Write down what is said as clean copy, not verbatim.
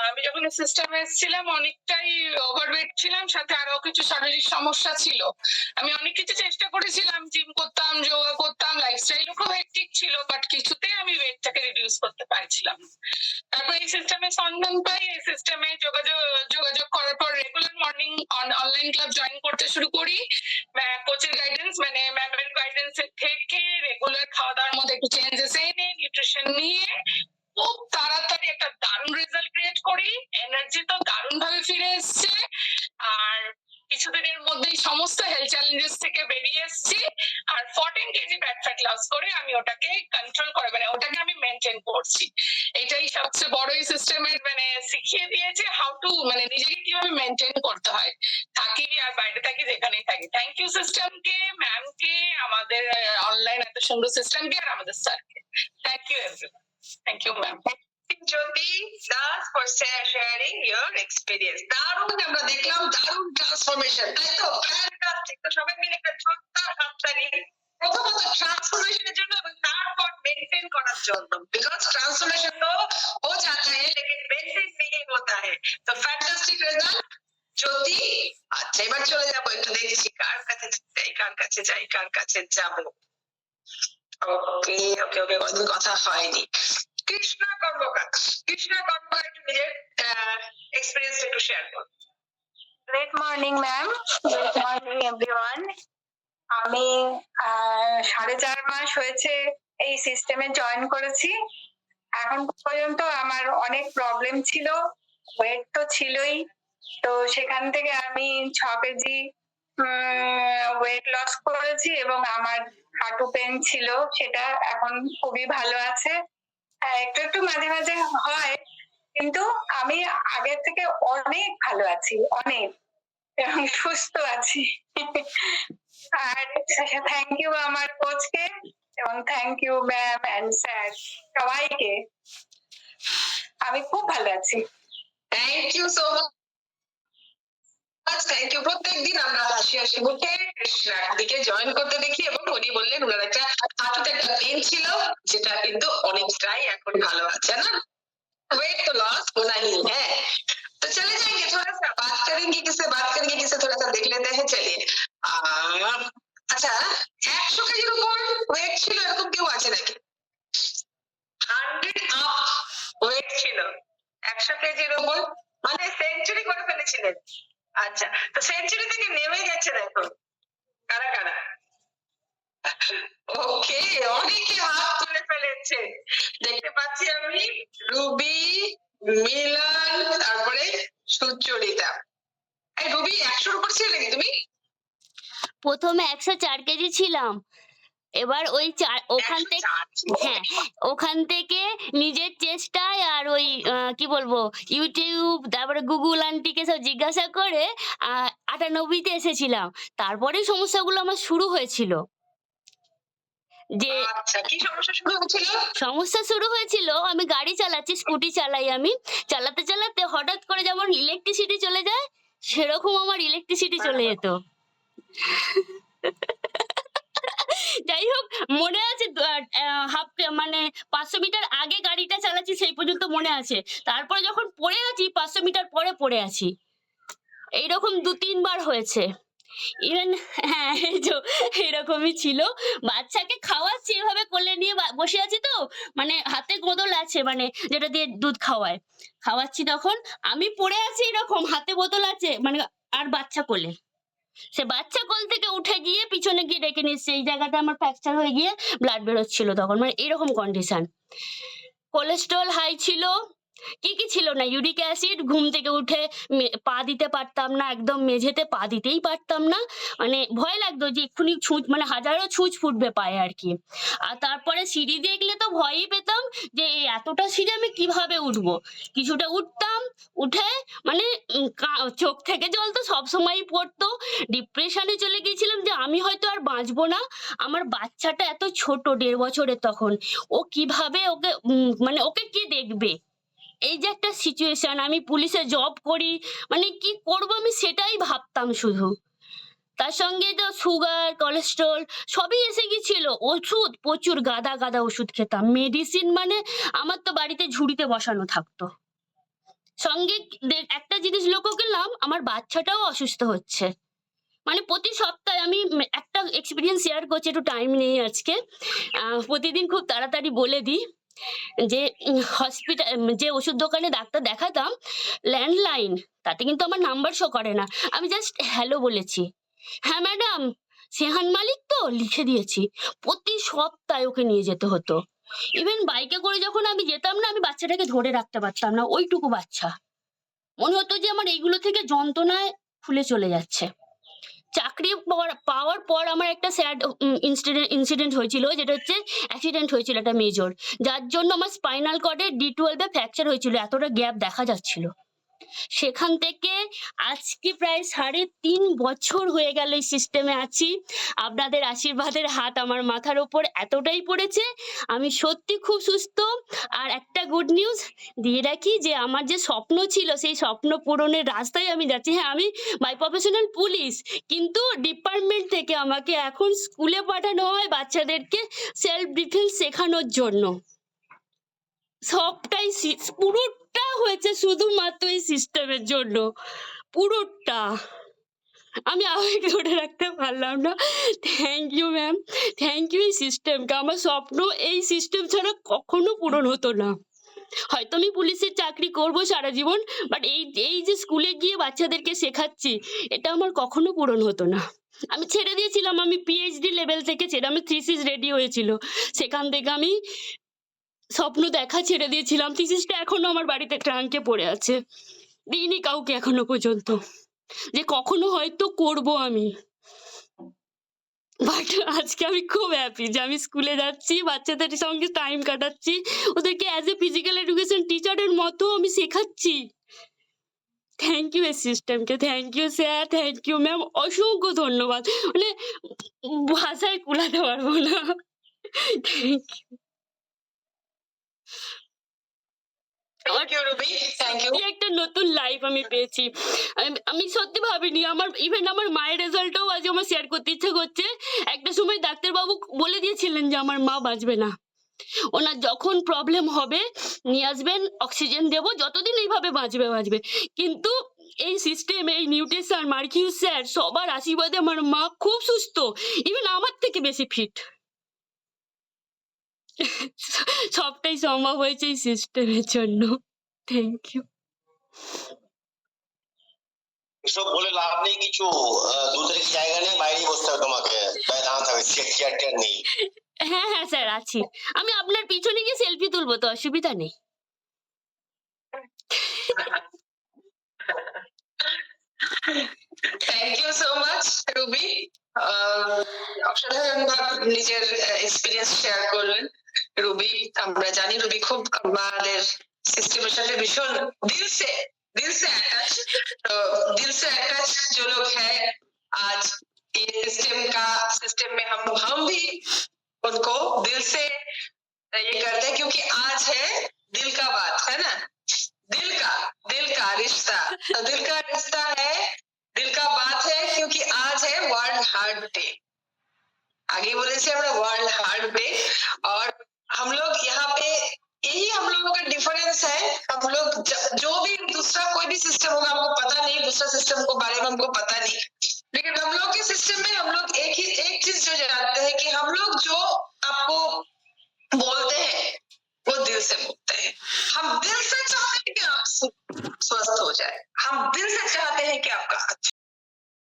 আমি যখন সিস্টেমে এসেছিলাম অনেকটাই ওভারওয়েট ছিলাম, সাথে আরো কিছু শারীরিক সমস্যা ছিল। আমি অনেক কিছু চেষ্টা করেছিলাম, জিম করতাম, যোগা করতাম, লাইফস্টাইলও খুব হেক্টিক ছিল, বাট কিছুতেই আমি ওয়েটটাকে রিডিউস করতে পারছিলাম না। তারপর এই সিস্টেমে সন্ধান পাই, এই সিস্টেমে যোগাযোগ করার পর regular morning online club join করতে শুরু করি। কোচের গাইডেন্স মানে ম্যামের গাইডেন্স থেকে রেগুলার খাওয়া দাওয়ার মধ্যে একটু চেঞ্জেস এনে নিউট্রিশন নিয়ে খুব তাড়াতাড়ি একটা দারুণ রেজাল্ট ক্রিয়েট করি। এনার্জি তো দারুণ ভাবে ফিরে এসছে, আর কিছুদিনের মধ্যেই সমস্ত হেলথ চ্যালেঞ্জেস থেকে বেরিয়ে এসেছি। আর 14 কেজি ব্যাড ফ্যাট লস করে আমি ওটাকে কন্ট্রোল করে মানে ওটাকে আমি মেনটেন করছি। এটাই সবচেয়ে বড় এই সিস্টেমের মানে শিখিয়ে দিয়েছে হাউ টু মানে নিজেকে কিভাবে মেনটেন করতে হয়, থাকি আর বাইরে থাকি যেখানেই থাকি। থ্যাংক ইউ সিস্টেমকে, ম্যামকে, আমাদের অনলাইন এত সুন্দর সিস্টেমকে, আর আমাদের স্যারকে। Thank you everyone. Thank you, ma'am. Jyoti Das for sharing your experience. দারুণ আমরা দেখলাম, দারুণ ট্রান্সফরমেশন, তাই তো? ফ্যান্টাস্টিক। তো সবাই মিলে একটা ছোট্ট হাততালি প্রথমত ট্রান্সফরমেশনের জন্য এবং তারপর মেনটেন করার জন্য, বিকজ ট্রান্সফরমেশন তো हो जाता है लेकिन मेंटेन नहीं होता है। तो फैंटास्टिक রেজাল্ট জ্যোতি। আচ্ছা, এবার চলে যাবো, একটু দেখছি কার কাছে যাই, কার কাছে যাই, কার কাছে যাবো। ওকে ওকে ওকে, কোনদিন কথা হয়নি। কৃষ্ণা কর্মকার, কৃষ্ণা কর্মকার একটু নিজের এক্সপেরিয়েন্স একটু শেয়ার করুন। Good morning ma'am, good morning everyone. আমি 4.5 মাস হয়েছে এই সিস্টেমে জয়েন করেছি। এখন পর্যন্ত আমার অনেক প্রবলেম ছিল, ওয়েট তো ছিলই, তো সেখান থেকে আমি 6 কেজি ওয়েট লস করেছি এবং আমার হাঁটু পেন ছিল, সেটা এখন খুবই ভালো আছে। একটু একটু মাঝে মাঝে হয়, কিন্তু আমি আগের থেকে অনেক ভালো আছি, অনেক এবং সুস্থ আছি। আর থ্যাংক ইউ আমার কোচকে এবং thank you ma'am and sir, সবাইকে। আমি খুব ভালো আছি। Thank you so much, thank you. প্রত্যেকদিন আমরা হাসি হাসি মুখে কৃষ্ণার দিকে জয়েন করতে দেখি এবং উনি বললেন ওনার একটা হাঁটুতে একটা পেন ছিল, যেটা কিন্তু অনেকটাই এখন ভালো আছে না। वेट तो लॉस होना ही है। तो चले जाएंगे, थोड़ा सा बात करेंगे, किससे थोड़ा सा देख लेते हैं। चलिए আচ্ছা, 100 কেজির উপর ওয়েট ছিল এরকম কেউ আছে নাকি? 100 আপ ওয়েট ছিল, 100 কেজির উপর, মানে সেঞ্চুরি করে ফেলেছিলেন। আচ্ছা, তো সেঞ্চুরি থেকে নেমে গেছে দেখো কারা কারা। ওকে, অনেকে হাত তুলে ফেলেছে দেখতে পাচ্ছি আমি। রুবি, মিলন, তারপরে সুচরিতা। এই রুবি 100-র উপর ছিলে নাকি তুমি? প্রথমে 104 কেজি ছিলাম, এবার ওই ওখান থেকে, হ্যাঁ, ওখান থেকে নিজের চেষ্টায় আর ওই কি বলবো ইউটিউব, তারপরে গুগল আন্টিকে সব জিজ্ঞাসা করে 98-তে এসেছিলাম। তারপরে সমস্যাগুলো আমার শুরু হয়েছিল। যে কি সমস্যা শুরু হয়েছিল? সমস্যা শুরু হয়েছিল, আমি গাড়ি চালাচ্ছি, স্কুটি চালাই, আমি চালাতে চালাতে হঠাৎ করে যেমন ইলেকট্রিসিটি চলে যায়, সেরকম আমার ইলেকট্রিসিটি চলে যেত। যাই হোক, মনে আছে মানে 500 মিটার আগে গাড়িটা চালাচ্ছি সেই পর্যন্ত মনে আছে। তারপরে যখন পড়ে আছি 500 মিটার পরে পড়ে আছি, এইরকম 2-3 বার হয়েছে। ইভেন হ্যাঁ, এরকমই ছিল। বাচ্চাকে খাওয়াচ্ছি, এভাবে কোলে নিয়ে বসে আছি, তো মানে হাতে গোদল আছে, মানে যেটা দিয়ে দুধ খাওয়াচ্ছি, তখন আমি পড়ে আছি এরকম, হাতে বোতল আছে মানে, আর বাচ্চা কোলে। সে বাচ্চা কোল থেকে উঠে গিয়ে পিছনে গিয়ে ডেকে নিচ্ছে, এই জায়গাটা আমার ফ্র্যাকচার হয়ে গিয়ে ব্লাড বেরোচ্ছিল তখন, মানে এরকম কন্ডিশন। কোলেস্ট্রল হাই ছিল, কি ছিল না, ইউরিক অ্যাসিড, ঘুম থেকে উঠে পা দিতে পারতাম না, একদম মেঝেতে পা দিতেই পারতাম না, মানে ভয় লাগতো যে এক্ষুনি ছুঁচ, মানে হাজারো ছুঁচ ফুটবে পায়ে আর কি। আর তারপরে সিঁড়ি দেখলে তো ভয়ই পেতাম যে এতটা সিঁড়ি আমি কিভাবে উঠবো। কিছুটা উঠতাম, উঠে মানে চোখ থেকে জল তো সবসময়ই পড়তো, ডিপ্রেশনে চলে গিয়েছিলাম যে আমি হয়তো আর বাঁচবো না। আমার বাচ্চাটা এত ছোট, 1.5 বছরের তখন, ও কিভাবে ওকে মানে ওকে কে দেখবে, এই যে একটা সিচুয়েশন। আমি পুলিশে জব করি, মানে কি করবো আমি সেটাই ভাবতাম শুধু। তার সঙ্গে তো সুগার, কোলেস্ট্রল সবই এসে গেছিল। ওষুধ প্রচুর, গাদা ওষুধ খেতাম, মেডিসিন মানে আমার তো বাড়িতে ঝুড়িতে বসানো থাকতো। সঙ্গে একটা জিনিস লক্ষ্য করলাম, আমার বাচ্চাটাও অসুস্থ হচ্ছে। মানে প্রতি সপ্তাহে আমি একটা এক্সপেরিয়েন্স শেয়ার করছি, একটু টাইম নেই আজকে। প্রতিদিন খুব তাড়াতাড়ি বলে দিই যে হসপিটাল, যে ওষুধ দোকানে ডাক্তার দেখাতাম, ল্যান্ডলাইন, তাতে কিন্তু আমার নাম্বার শো করে না। আমি জাস্ট হ্যালো বলেছি, হ্যাঁ ম্যাডাম সেহান মালিক তো, লিখে দিয়েছি। প্রতি সপ্তাহে ওকে নিয়ে যেতে হতো। ইভেন বাইকে করে যখন আমি যেতাম না, আমি বাচ্চাটাকে ধরে রাখতে পারতাম না, ওইটুকু বাচ্চা। মনে হতো যে আমার এইগুলো থেকে যন্ত্রণায় ফুলে চলে যাচ্ছে। চাকরি পাওয়ার পর আমার একটা স্যাড ইনসিডেন্ট হয়েছিল, যেটা হচ্ছে অ্যাক্সিডেন্ট হয়েছিল একটা মেজর, যার জন্য আমার স্পাইনাল কর্ডে D12 ফ্র্যাকচার হয়েছিল, এতটা গ্যাপ দেখা যাচ্ছিল। সেখান থেকে আজকে প্রায় 3.5 বছর হয়ে গেল এই সিস্টেমে আছি। আপনাদের আশীর্বাদের হাত আমার মাথার ওপর এতটাই পড়েছে, আমি সত্যি খুব সুস্থ। আর একটা গুড নিউজ দিয়ে রাখি, যে আমার যে স্বপ্ন ছিল সেই স্বপ্ন পূরণের রাস্তায় আমি যাচ্ছি। হ্যাঁ, আমি বাই প্রফেশনাল পুলিশ, কিন্তু ডিপার্টমেন্ট থেকে আমাকে এখন স্কুলে পাঠানো হয় বাচ্চাদেরকে সেলফ ডিফেন্স শেখানোর জন্য। সবটাই পুরোটা হয়েছে শুধুমাত্র এই সিস্টেমের জন্য, পুরোটা। আমি আবেগ ধরে রাখতে পারলাম না। Thank you ma'am, thank you এই সিস্টেমকে। আমার স্বপ্ন এই সিস্টেম ছাড়া কখনো পূরণ হতো না। হয়তো আমি পুলিশের চাকরি করব সারা জীবন, বাট এই যে স্কুলে গিয়ে বাচ্চাদেরকে শেখাচ্ছি, এটা আমার কখনো পূরণ হতো না। আমি ছেড়ে দিয়েছিলাম, আমি PhD লেভেল থেকে ছেড়ে, আমি থিসিস রেডি হয়েছিল, সেখান থেকে আমি স্বপ্ন দেখা ছেড়ে দিয়েছিলাম। থিসিসটা এখনো আমার বাড়িতে ট্রাঙ্কে পড়ে আছে, দিইনি কাউকে এখনো পর্যন্ত, যে কখনো হয়তো করব আমি। বাট আজকে আমি খুব হ্যাপি যে আমি স্কুলে যাচ্ছি, বাচ্চাদের সঙ্গে টাইম কাটাচ্ছি, ওদেরকে অ্যাজ এ ফিজিক্যাল এডুকেশন টিচারের মতো আমি শেখাচ্ছি। থ্যাংক ইউ এই সিস্টেমকে, thank you sir, thank you ma'am, অসংখ্য ধন্যবাদ। মানে ভাষায় কুলাতে পারবো না। Thank thank you Ruby, thank you. You. একটা নতুন লাইফ আমি পেয়েছি। আমি সত্যি ভাবিনি, আমার ইভেন আমার মায়ের রেজাল্টটাও আজ আমার শেয়ার করতে ইচ্ছে করছে। একটা সময় ডাক্তারবাবু বলে দিয়েছিলেন যে আমার মা বাঁচবে না, ওনার যখন প্রবলেম হবে নিয়ে আসবেন, অক্সিজেন দেবো, যতদিন এইভাবে বাঁচবে। কিন্তু এই সিস্টেম, এই নিউট্রিশন, মার্কিউস স্যার, সবার আশীর্বাদে আমার মা খুব সুস্থ, ইভেন আমার থেকে বেশি ফিট। সবটাই সম্ভব হয়েছে এই সিস্টেমের জন্য। Thank you. এসব বলে লাভ নেই কিছু। 2 তারিখ জায়গা নেই, বাইরেই বসতে হবে, তোমাকে বাইরে দাঁড়াতে হবে, চেয়ার টেয়ার নেই। হ্যাঁ হ্যাঁ স্যার আছি, আমি আপনার পিছনে গিয়ে সেলফি তুলবো, তো অসুবিধা নেই। Thank you so much Ruby, অসাধারণ ভাবে নিজের এক্সপিরিয়েন্স শেয়ার করলেন রুবি। আমরা জানি রুবি খুব আমাদের सिस्टम साथ भीषण दिल से अटैच, तो दिल से अटैच जो लोग हैं आज ये सिस्टम में हम भी उनको दिल से ये करते हैं, क्योंकि आज है दिल का बात है ना, दिल का रिश्ता, तो दिल का रिश्ता है, दिल का बात है, क्योंकि आज है वर्ल्ड हार्ट डे। आगे बोले से हमारा वर्ल्ड हार्ट डे, और हम लोग यहाँ पे यही हम लोगों का डिफरेंस है। हम लोग जो भी दूसरा कोई भी सिस्टम होगा हमको पता नहीं, दूसरा सिस्टम को बारे में हमको पता नहीं, लेकिन हम लोग के सिस्टम में हम लोग एक चीज जो जानते हैं कि हम लोग जो आपको बोलते हैं वो दिल से बोलते हैं। हम दिल से चाहते हैं कि आप स्वस्थ हो जाए, हम दिल से चाहते हैं कि आपका अच्छा